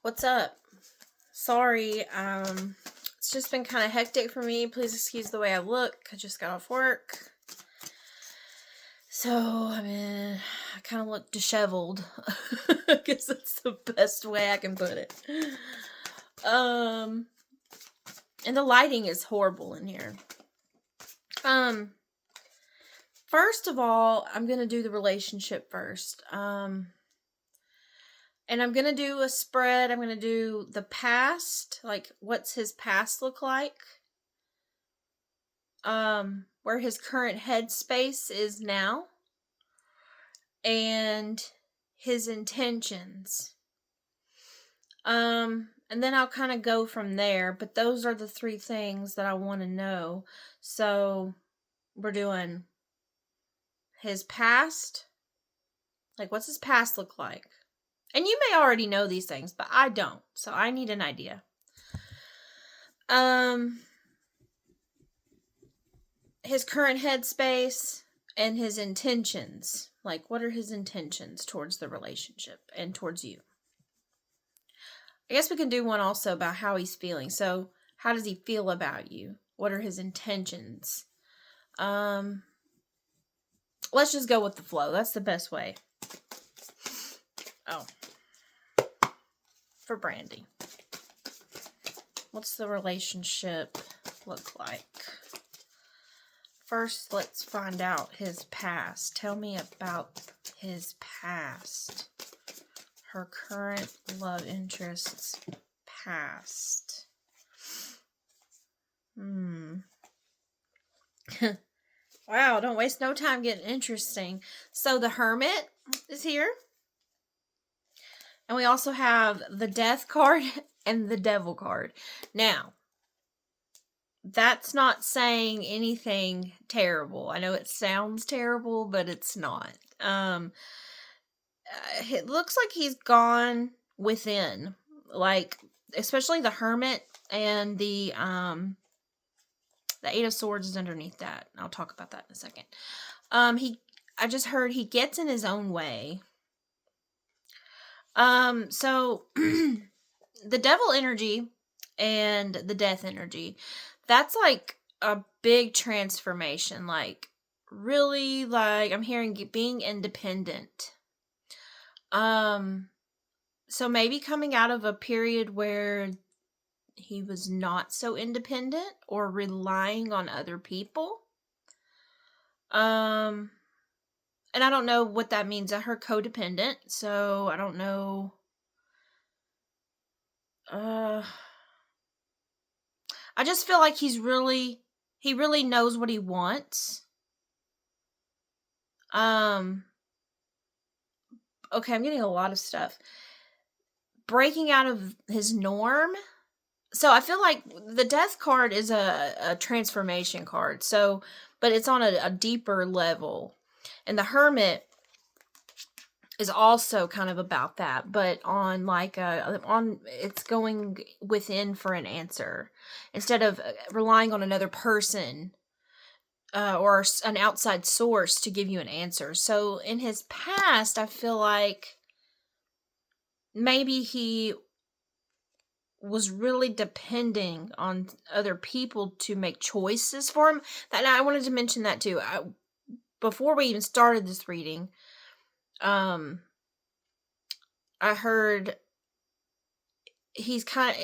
What's up? Sorry, it's just been kind of hectic for me. Please excuse the way I look. I just got off work. So, I kind of look disheveled. I guess that's the best way I can put it. And the lighting is horrible in here. First of all, I'm going to do the relationship first. And I'm going to do a spread. I'm going to do the past, like what's his past look like? Where his current headspace is now. And his intentions. And then I'll kind of go from there. But those are the three things that I want to know. So we're doing his past. Like, what's his past look like? And you may already know these things, but I don't. So I need an idea. His current headspace and his intentions. Like, what are his intentions towards the relationship and towards you? I guess we can do one also about how he's feeling. So, how does he feel about you? What are his intentions? Let's just go with the flow. That's the best way. Oh. For Brandy. What's the relationship look like? First, let's find out his past. Tell me about his past. Her current love interests past. Wow, don't waste no time getting interesting. So the Hermit is here. And we also have the Death card and the Devil card. Now, that's not saying anything terrible. I know it sounds terrible, but it's not. It looks like he's gone within. Like, especially the Hermit and the Eight of Swords is underneath that. I'll talk about that in a second. I just heard he gets in his own way. So the Devil energy and the Death energy, that's like a big transformation. Like, really, like, I'm hearing being independent. So maybe coming out of a period where he was not so independent or relying on other people. And I don't know what that means. I heard codependent, so I don't know. I just feel like he really knows what he wants. Okay, I'm getting a lot of stuff. Breaking out of his norm. So I feel like the Death card is a transformation card. So, but it's on a deeper level. And the Hermit is also kind of about that, but on like it's going within for an answer instead of relying on another person or an outside source to give you an answer. So in his past, I feel like maybe he was really depending on other people to make choices for him. And I wanted to mention that too. Before we even started this reading, I heard he's kind of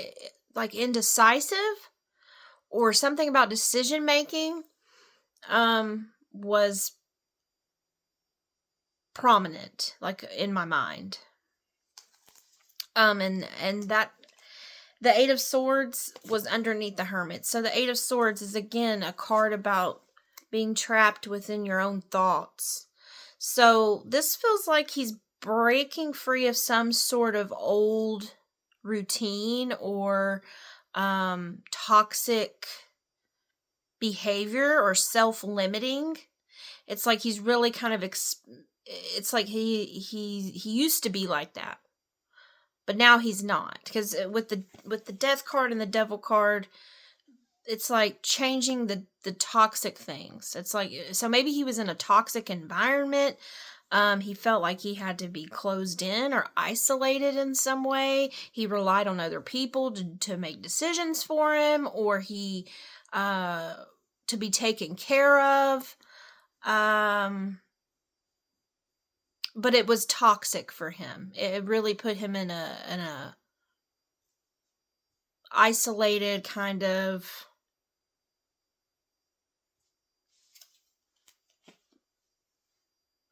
like indecisive or something about decision making was prominent, like in my mind. And that the Eight of Swords was underneath the Hermit. So the Eight of Swords is again a card about being trapped within your own thoughts. So this feels like he's breaking free of some sort of old routine or toxic behavior or self-limiting. It's like he's really kind of it's like he used to be like that, but now he's not, because with the Death card and the Devil card, it's like changing the toxic things. It's like, so maybe he was in a toxic environment. He felt like he had to be closed in or isolated in some way. He relied on other people to make decisions for him, or to be taken care of. But it was toxic for him. It really put him in a isolated kind of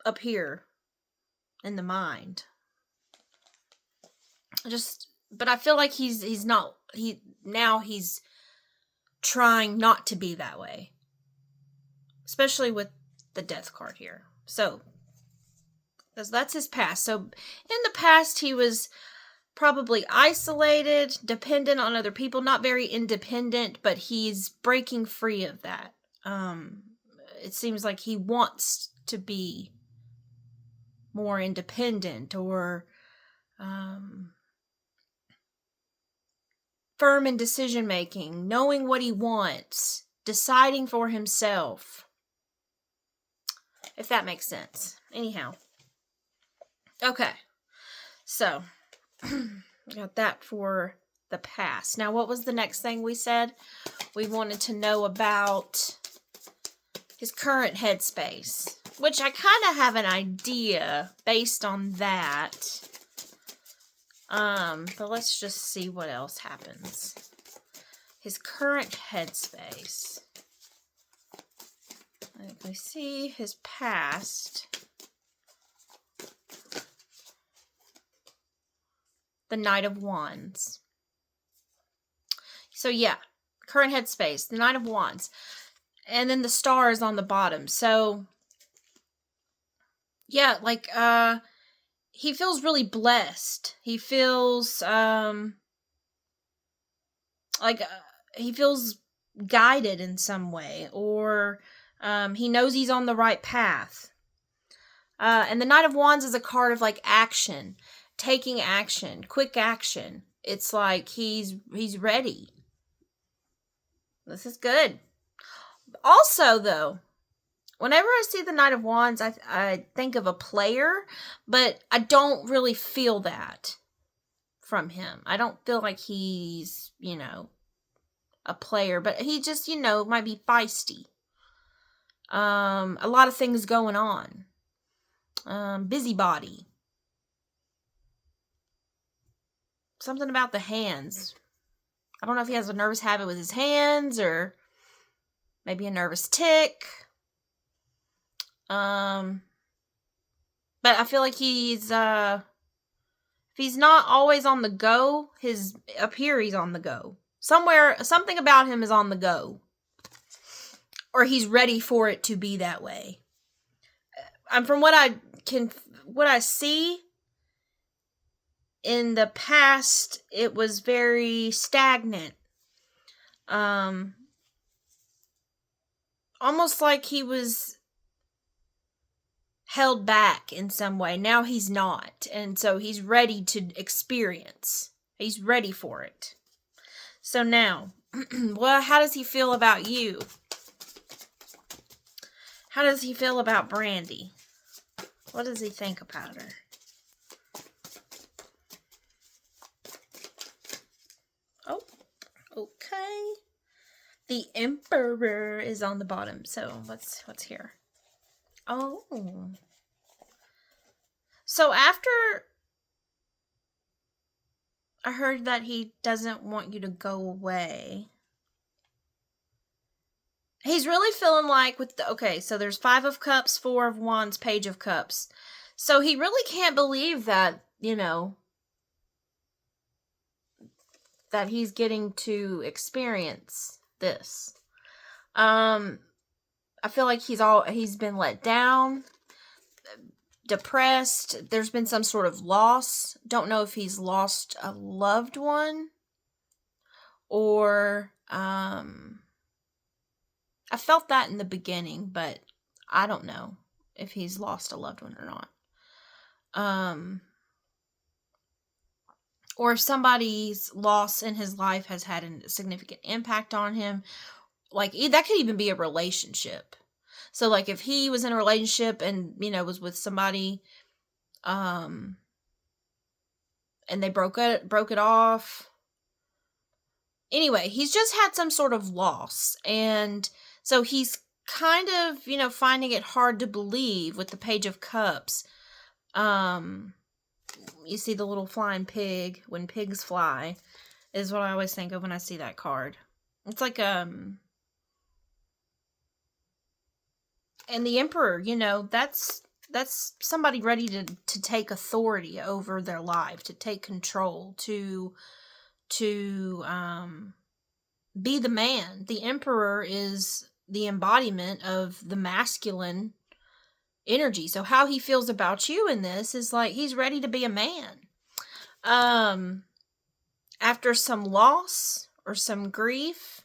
up here in the mind. But I feel like he's trying not to be that way, especially with the death card here. So, because that's his past. So, in the past, he was probably isolated, dependent on other people, not very independent, but he's breaking free of that. It seems like he wants to be more independent, or firm in decision making, knowing what he wants, deciding for himself. If that makes sense. Anyhow. Okay. So, got that for the past. Now, what was the next thing we said? We wanted to know about his current headspace, which I kind of have an idea based on that. But let's just see what else happens. His current headspace. If we see his past, the Knight of Wands. So yeah, current headspace, the Knight of Wands. And then the star is on the bottom. So yeah, like he feels really blessed. He feels he feels guided in some way, or he knows he's on the right path. And the Knight of Wands is a card of like action, taking action, quick action. It's like he's ready. This is good. Also, though, whenever I see the Knight of Wands, I think of a player, but I don't really feel that from him. I don't feel like he's, a player, but he just, might be feisty. A lot of things going on. Busybody. Something about the hands. I don't know if he has a nervous habit with his hands, or maybe a nervous tick. But I feel like he's, if he's not always on the go, up here he's on the go. Somewhere, something about him is on the go. Or he's ready for it to be that way. From what I see, in the past, it was very stagnant. Almost like he was held back in some way. Now he's not. And so he's ready to experience. He's ready for it. So now, well, how does he feel about you? How does he feel about Brandy? What does he think about her? Oh, okay. The Emperor is on the bottom. So what's here? Oh. So after I heard that he doesn't want you to go away, he's really feeling like so there's 5 of Cups, 4 of Wands, Page of Cups. So he really can't believe that, that he's getting to experience this. I feel like he's been let down, depressed. There's been some sort of loss. Don't know if he's lost a loved one, or I felt that in the beginning, but I don't know if he's lost a loved one or not. Or if somebody's loss in his life has had a significant impact on him. Like, that could even be a relationship. So like if he was in a relationship and, you know, was with somebody, and they broke it off. Anyway, he's just had some sort of loss, and so he's kind of, you know, finding it hard to believe with the Page of Cups. You see the little flying pig, when pigs fly, is what I always think of when I see that card. It's like, and the Emperor, you know, that's somebody ready to take authority over their life, to take control, to be the man. The Emperor is the embodiment of the masculine energy. So how he feels about you in this is like he's ready to be a man. After some loss or some grief,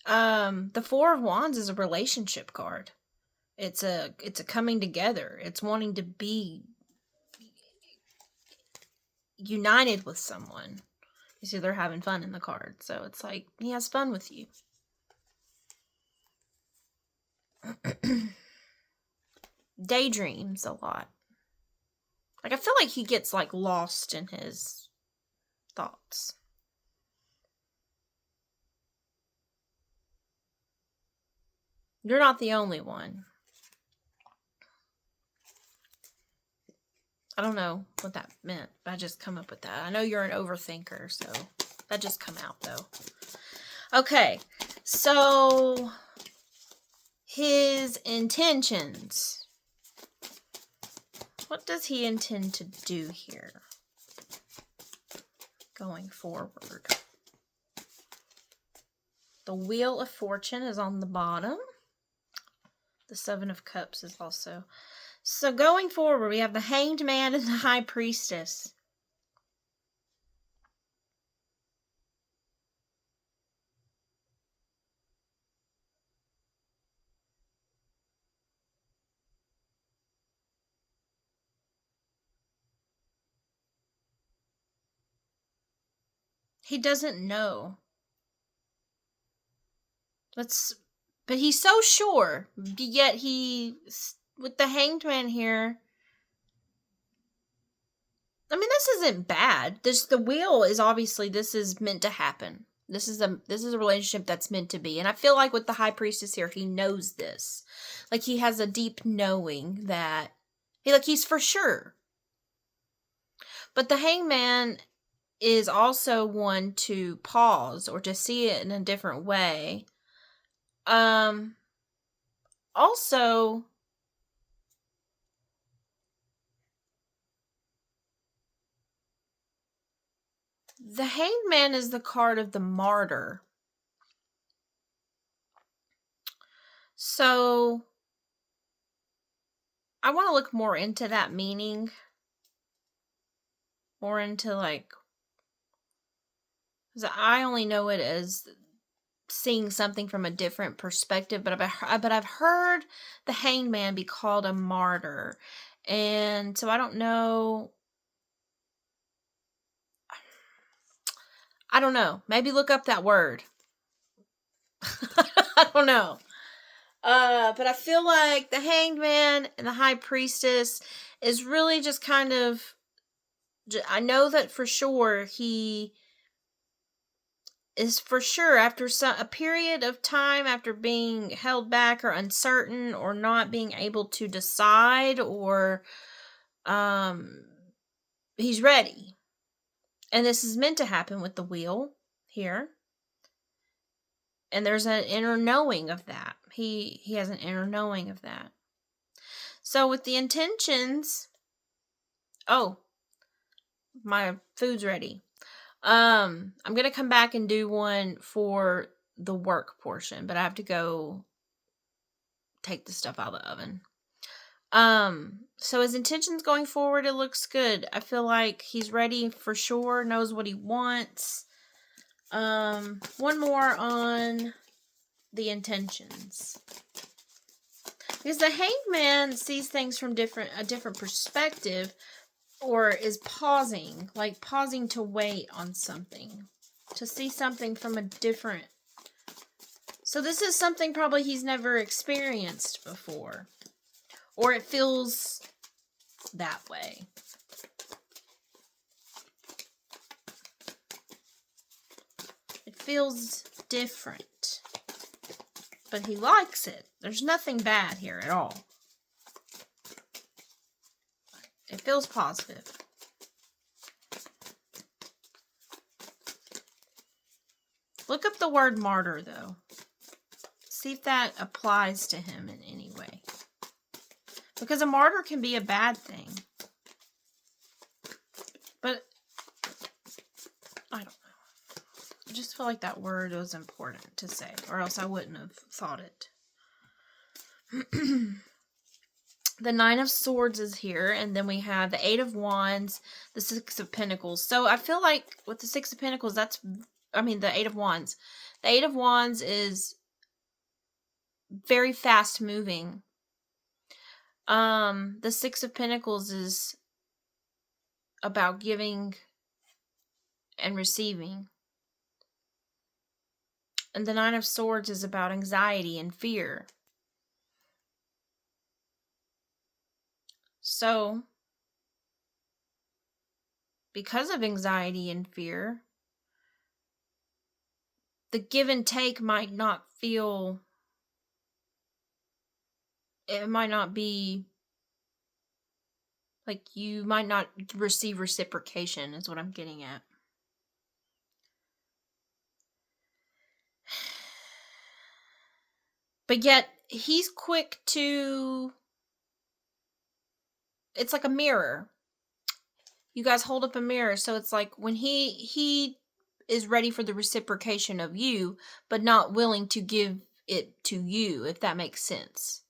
the Four of Wands is a relationship card. It's a coming together. It's wanting to be united with someone. You see, they're having fun in the card. So it's like he has fun with you. Daydreams a lot. Like, I feel like he gets, like, lost in his thoughts. You're not the only one. I don't know what that meant, but I just come up with that. I know you're an overthinker, so that just come out, though. Okay, so his intentions. What does he intend to do here going forward? The Wheel of Fortune is on the bottom. The Seven of Cups is also. So going forward, we have the Hanged Man and the High Priestess. He doesn't know. But he's so sure. Yet with the Hanged Man here. I mean, this isn't bad. The wheel is obviously, this is meant to happen. This is a relationship that's meant to be. And I feel like with the High Priestess here, he knows this. Like, he has a deep knowing that he's for sure. But the Hangman is also one to pause or to see it in a different way. Also, the Hanged Man is the card of the martyr. So, I want to look more into that meaning. More into, like, because I only know it as seeing something from a different perspective, but I've heard the Hanged Man be called a martyr. And so I don't know. Maybe look up that word. I don't know. But I feel like the Hanged Man and the High Priestess is really just kind of, I know that for sure he is for sure after a period of time, after being held back or uncertain or not being able to decide, or he's ready. And this is meant to happen with the wheel here. And there's an inner knowing of that. He has an inner knowing of that. So with the intentions, my food's ready. I'm going to come back and do one for the work portion, but I have to go take the stuff out of the oven. So his intentions going forward, it looks good. I feel like he's ready for sure, knows what he wants. One more on the intentions. Because the Hanged Man sees things from a different perspective, or is pausing to wait on something, to see something from a different So this is something probably he's never experienced before. Or it feels that way. It feels different. But he likes it. There's nothing bad here at all. It feels positive. Look up the word martyr, though. See if that applies to him in any way. Because a martyr can be a bad thing. But, I don't know. I just feel like that word was important to say. Or else I wouldn't have thought it. The Nine of Swords is here. And then we have the Eight of Wands. The Six of Pentacles. So I feel like with the Six of Pentacles, the Eight of Wands. The Eight of Wands is very fast moving. The Six of Pentacles is about giving and receiving. And the Nine of Swords is about anxiety and fear. So, because of anxiety and fear, the give and take might not feel... It might not be... Like, you might not receive reciprocation, is what I'm getting at. But yet, he's quick to... It's like a mirror. You guys hold up a mirror, so it's like when he is ready for the reciprocation of you, but not willing to give it to you, if that makes sense.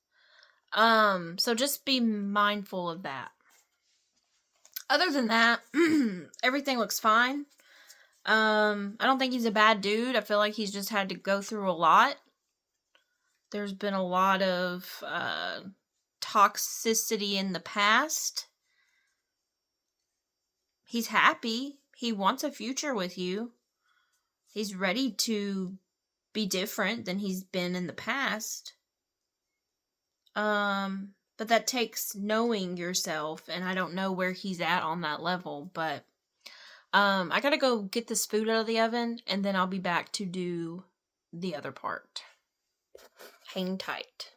So just be mindful of that. Other than that, everything looks fine. I don't think he's a bad dude. I feel like he's just had to go through a lot. There's been a lot of toxicity in the past. He's happy. He wants a future with you. He's ready to be different than he's been in the past. But that takes knowing yourself, and I don't know where he's at on that level, but I gotta go get this food out of the oven, and then I'll be back to do the other part. Hang tight.